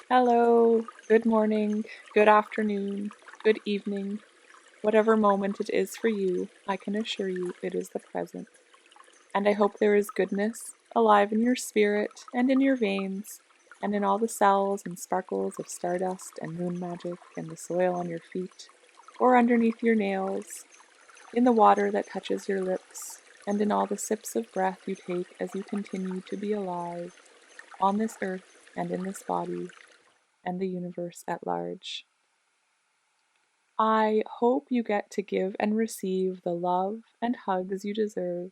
Hello, good morning, good afternoon, good evening, whatever moment it is for you, I can assure you it is the present. And I hope there is goodness alive in your spirit and in your veins, and in all the cells and sparkles of stardust and moon magic and the soil on your feet, or underneath your nails, in the water that touches your lips, and in all the sips of breath you take as you continue to be alive on this earth and in this body and the universe at large. I hope you get to give and receive the love and hugs you deserve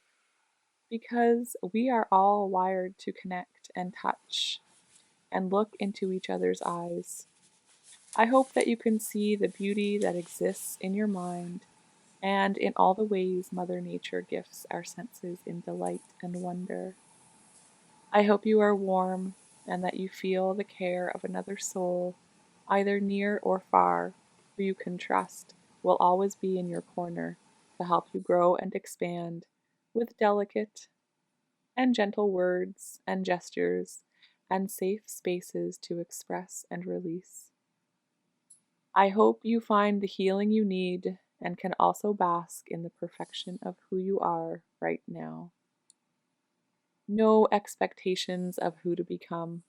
because we are all wired to connect and touch and look into each other's eyes. I hope that you can see the beauty that exists in your mind and in all the ways Mother Nature gifts our senses in delight and wonder. I hope you are warm and that you feel the care of another soul, either near or far, who you can trust will always be in your corner to help you grow and expand with delicate and gentle words and gestures and safe spaces to express and release. I hope you find the healing you need and can also bask in the perfection of who you are right now. No expectations of who to become,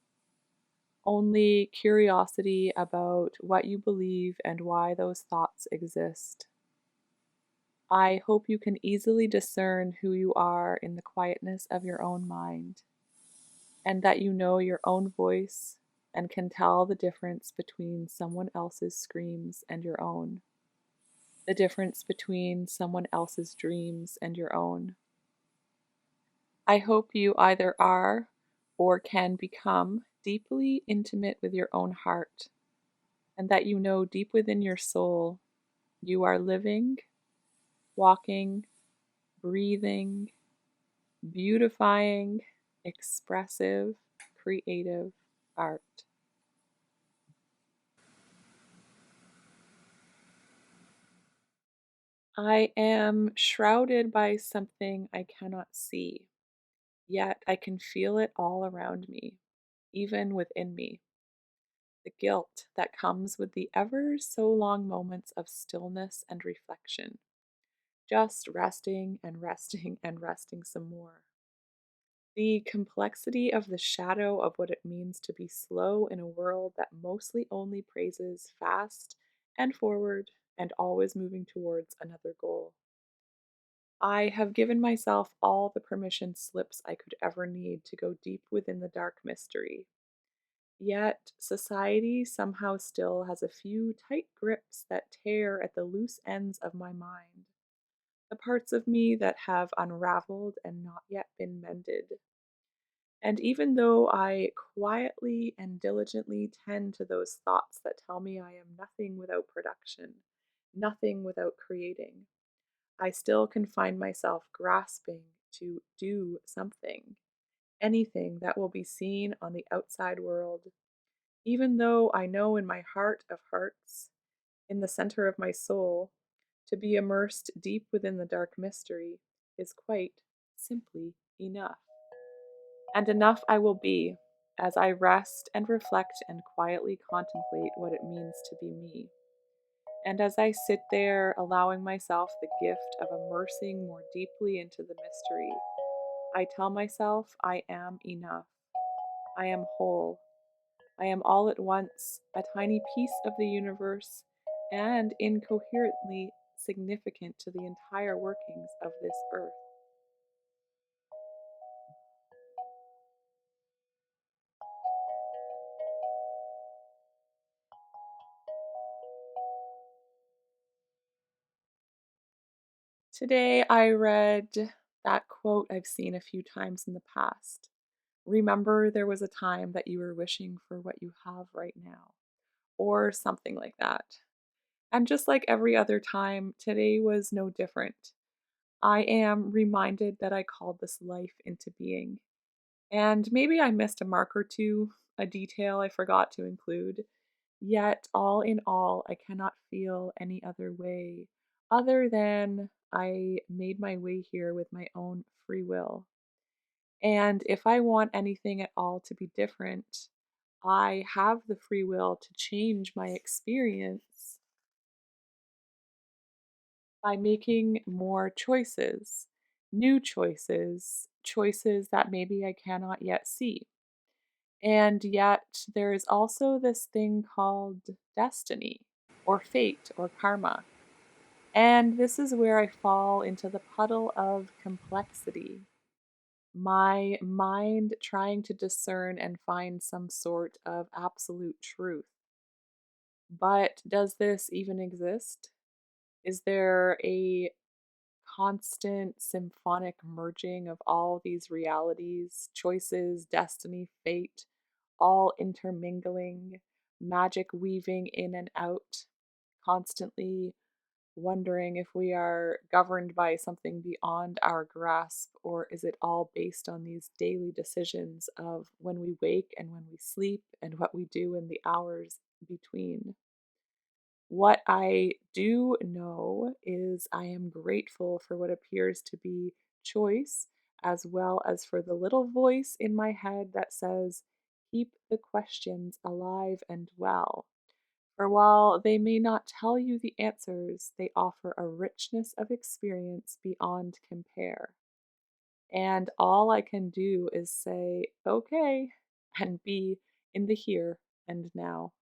only curiosity about what you believe and why those thoughts exist. I hope you can easily discern who you are in the quietness of your own mind, and that you know your own voice and can tell the difference between someone else's screams and your own, the difference between someone else's dreams and your own. I hope you either are or can become deeply intimate with your own heart, and that you know deep within your soul you are living, walking, breathing, beautifying, expressive, creative art. I am shrouded by something I cannot see, yet I can feel it all around me, even within me. The guilt that comes with the ever so long moments of stillness and reflection, just resting and resting and resting some more. The complexity of the shadow of what it means to be slow in a world that mostly only praises fast and forward and always moving towards another goal. I have given myself all the permission slips I could ever need to go deep within the dark mystery. Yet, society somehow still has a few tight grips that tear at the loose ends of my mind, the parts of me that have unraveled and not yet been mended. And even though I quietly and diligently tend to those thoughts that tell me I am nothing without production, nothing without creating, I still can find myself grasping to do something, anything that will be seen on the outside world, even though I know in my heart of hearts, in the center of my soul, to be immersed deep within the dark mystery is quite simply enough. And enough I will be as I rest and reflect and quietly contemplate what it means to be me. And as I sit there, allowing myself the gift of immersing more deeply into the mystery, I tell myself I am enough. I am whole. I am all at once a tiny piece of the universe and incoherently significant to the entire workings of this earth. Today I read that quote I've seen a few times in the past. Remember, there was a time that you were wishing for what you have right now, or something like that. And just like every other time, today was no different. I am reminded that I called this life into being. And maybe I missed a mark or two, a detail I forgot to include. Yet, all in all, I cannot feel any other way other than I made my way here with my own free will. And if I want anything at all to be different, I have the free will to change my experience by making more choices, new choices, choices that maybe I cannot yet see. And yet, there is also this thing called destiny or fate or karma. And this is where I fall into the puddle of complexity. My mind trying to discern and find some sort of absolute truth. But does this even exist? Is there a constant symphonic merging of all these realities, choices, destiny, fate, all intermingling, magic weaving in and out, constantly wondering if we are governed by something beyond our grasp, or is it all based on these daily decisions of when we wake and when we sleep and what we do in the hours between? What I do know is I am grateful for what appears to be choice, as well as for the little voice in my head that says, keep the questions alive and well. For while they may not tell you the answers, they offer a richness of experience beyond compare. And all I can do is say, okay, and be in the here and now.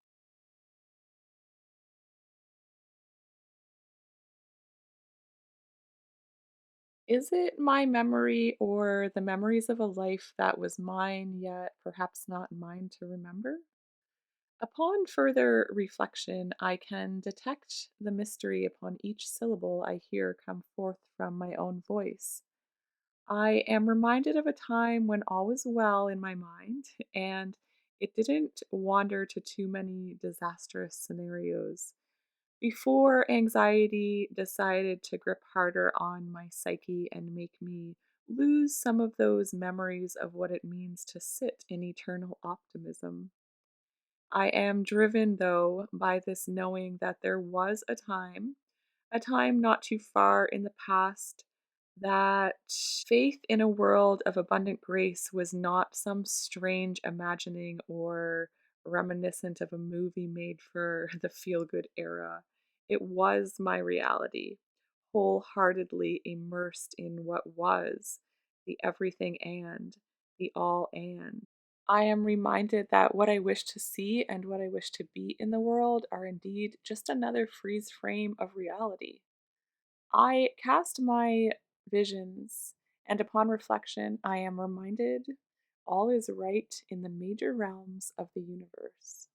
Is it my memory or the memories of a life that was mine, yet perhaps not mine to remember? Upon further reflection, I can detect the mystery upon each syllable I hear come forth from my own voice. I am reminded of a time when all was well in my mind and it didn't wander to too many disastrous scenarios. Before anxiety decided to grip harder on my psyche and make me lose some of those memories of what it means to sit in eternal optimism. I am driven, though, by this knowing that there was a time not too far in the past, that faith in a world of abundant grace was not some strange imagining or reminiscent of a movie made for the feel good era. It was my reality, wholeheartedly immersed in what was the everything and the all and. I am reminded that what I wish to see and what I wish to be in the world are indeed just another freeze frame of reality. I cast my visions, and upon reflection, I am reminded all is right in the major realms of the universe.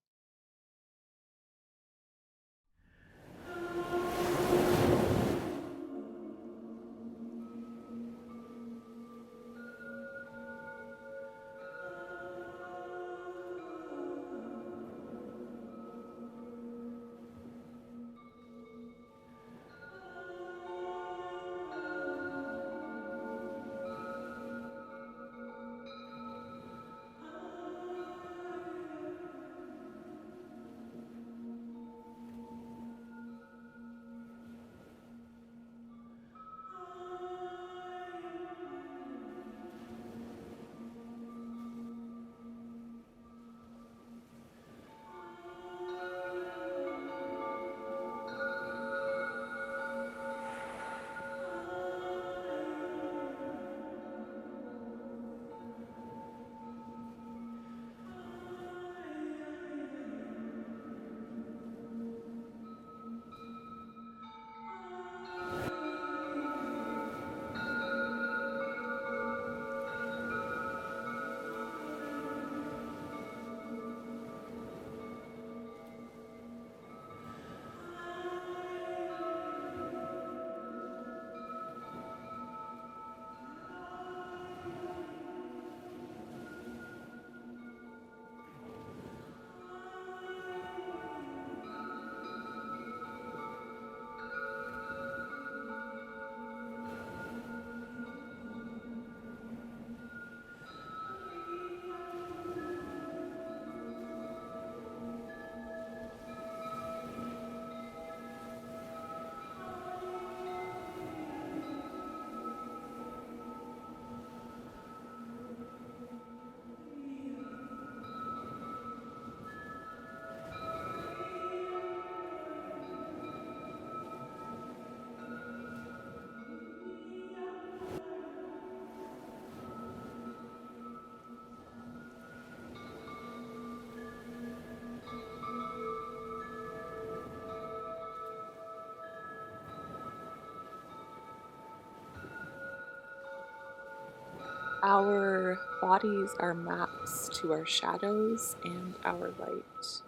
Our bodies are maps to our shadows and our light,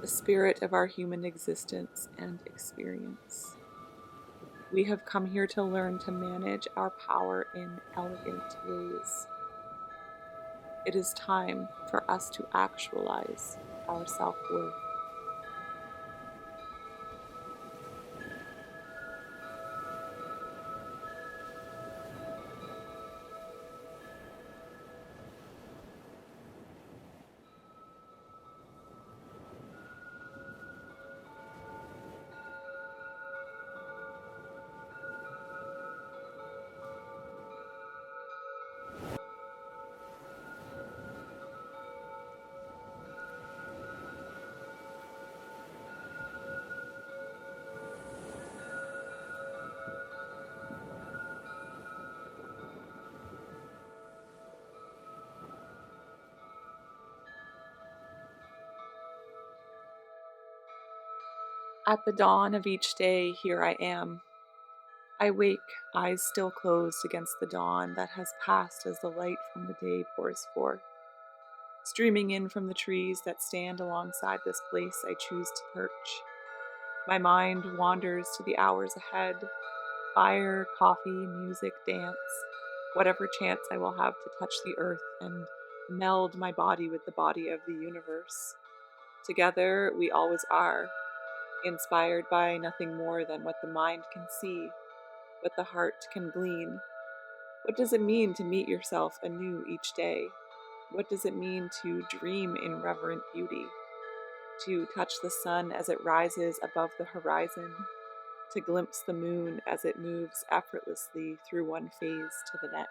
the spirit of our human existence and experience. We have come here to learn to manage our power in elegant ways. It is time for us to actualize our self worth. At the dawn of each day, here I am. I wake, eyes still closed against the dawn that has passed as the light from the day pours forth. Streaming in from the trees that stand alongside this place I choose to perch. My mind wanders to the hours ahead: fire, coffee, music, dance, whatever chance I will have to touch the earth and meld my body with the body of the universe. Together, we always are, inspired by nothing more than what the mind can see, what the heart can glean. What does it mean to meet yourself anew each day? What does it mean to dream in reverent beauty? To touch the sun as it rises above the horizon? To glimpse the moon as it moves effortlessly through one phase to the next?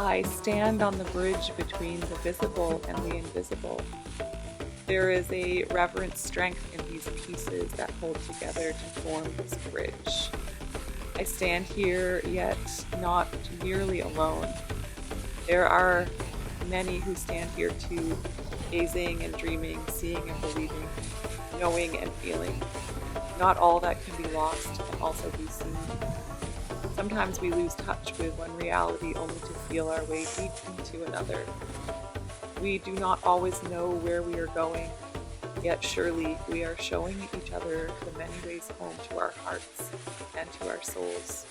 I stand on the bridge between the visible and the invisible. There is a reverent strength in these pieces that hold together to form this bridge. I stand here, yet not nearly alone. There are many who stand here too, gazing and dreaming, seeing and believing, knowing and feeling. Not all that can be lost can also be seen. Sometimes we lose touch with one reality only to feel our way deep into another. We do not always know where we are going, yet surely we are showing each other the many ways home to our hearts and to our souls.